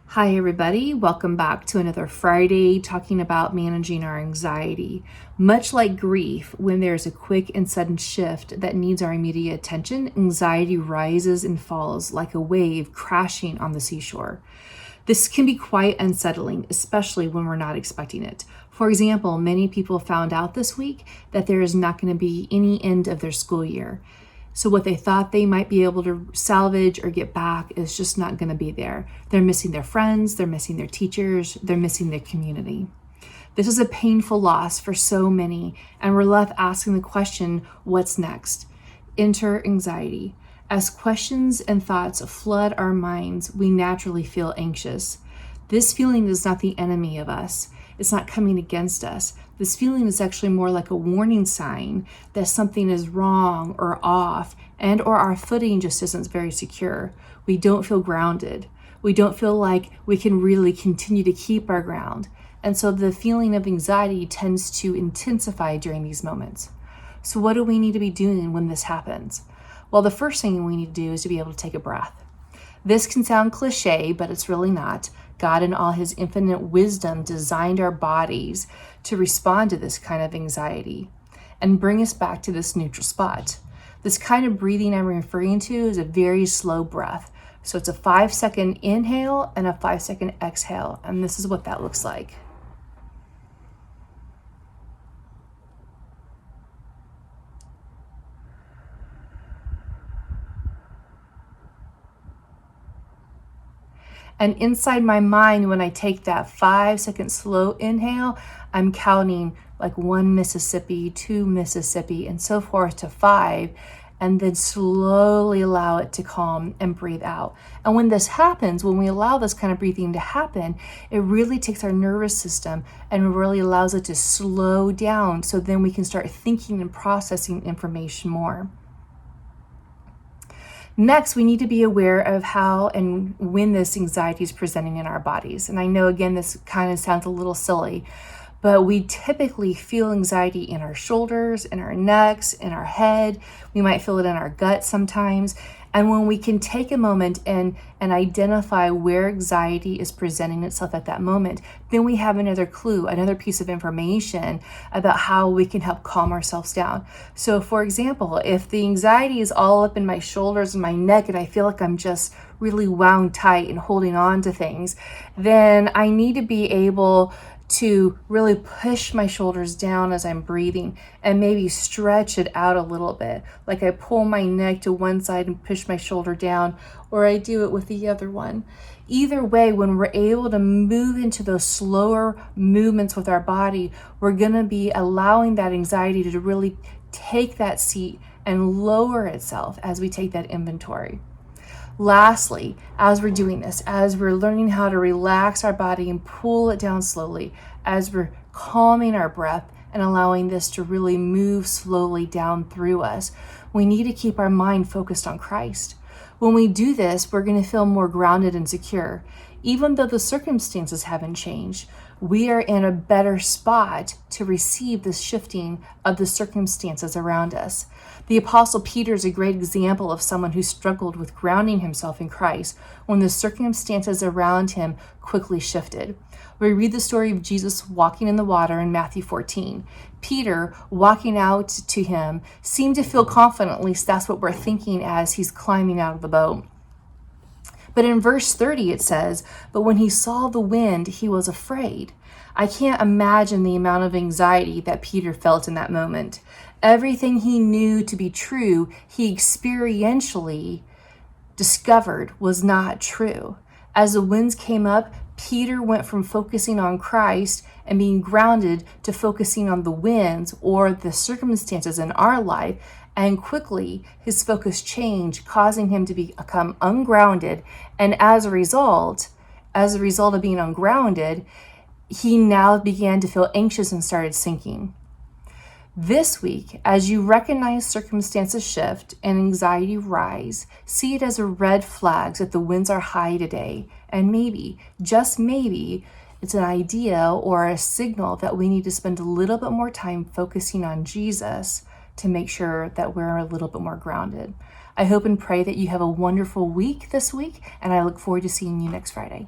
Hi, everybody. Welcome back to another Friday talking about managing our anxiety. Much like grief, when there's a quick and sudden shift that needs our immediate attention, anxiety rises and falls like a wave crashing on the seashore. This can be quite unsettling, especially when we're not expecting it. For example, many people found out this week that there is not going to be any end of their school year. So what they thought they might be able to salvage or get back is just not going to be there. They're missing their friends, they're missing their teachers, they're missing their community. This is a painful loss for so many, and we're left asking the question, what's next? Enter anxiety. As questions and thoughts flood our minds, we naturally feel anxious. This feeling is not the enemy of us. It's not coming against us. This feeling is actually more like a warning sign that something is wrong or off, and or our footing just isn't very secure. We don't feel grounded. We don't feel like we can really continue to keep our ground. And so the feeling of anxiety tends to intensify during these moments. So what do we need to be doing when this happens? Well, the first thing we need to do is to be able to take a breath. This can sound cliche, but it's really not. God, in all his infinite wisdom, designed our bodies to respond to this kind of anxiety and bring us back to this neutral spot. This kind of breathing I'm referring to is a very slow breath. So it's a 5-second inhale and a 5-second exhale. And this is what that looks like. And inside my mind, when I take that 5-second slow inhale, I'm counting like 1 Mississippi, 2 Mississippi, and so forth to 5, and then slowly allow it to calm and breathe out. And when this happens, when we allow this kind of breathing to happen, it really takes our nervous system and really allows it to slow down, so then we can start thinking and processing information more. Next, we need to be aware of how and when this anxiety is presenting in our bodies. And I know, again, this kind of sounds a little silly, but we typically feel anxiety in our shoulders, in our necks, in our head. We might feel it in our gut sometimes. And when we can take a moment and identify where anxiety is presenting itself at that moment, then we have another clue, another piece of information about how we can help calm ourselves down. So for example, if the anxiety is all up in my shoulders and my neck and I feel like I'm just really wound tight and holding on to things, then I need to be able to really push my shoulders down as I'm breathing and maybe stretch it out a little bit. Like I pull my neck to one side and push my shoulder down, or I do it with the other one. Either way, when we're able to move into those slower movements with our body, we're going to be allowing that anxiety to really take that seat and lower itself as we take that inventory. Lastly, as we're doing this, as we're learning how to relax our body and pull it down slowly, as we're calming our breath and allowing this to really move slowly down through us, we need to keep our mind focused on Christ. When we do this, we're going to feel more grounded and secure. Even though the circumstances haven't changed, we are in a better spot to receive the shifting of the circumstances around us. The Apostle Peter is a great example of someone who struggled with grounding himself in Christ when the circumstances around him quickly shifted. We read the story of Jesus walking in the water in Matthew 14. Peter, walking out to him, seemed to feel confident, at least that's what we're thinking as he's climbing out of the boat. But in verse 30 it says, "But when he saw the wind, he was afraid." I can't imagine the amount of anxiety that Peter felt in that moment. Everything he knew to be true, he experientially discovered was not true. As the winds came up, Peter went from focusing on Christ and being grounded to focusing on the winds or the circumstances in our life, and quickly his focus changed, causing him to become ungrounded. And as a result of being ungrounded, he now began to feel anxious and started sinking. This week, as you recognize circumstances shift and anxiety rise, see it as a red flag that the winds are high today. And maybe, just maybe, it's an idea or a signal that we need to spend a little bit more time focusing on Jesus to make sure that we're a little bit more grounded. I hope and pray that you have a wonderful week this week, and I look forward to seeing you next Friday.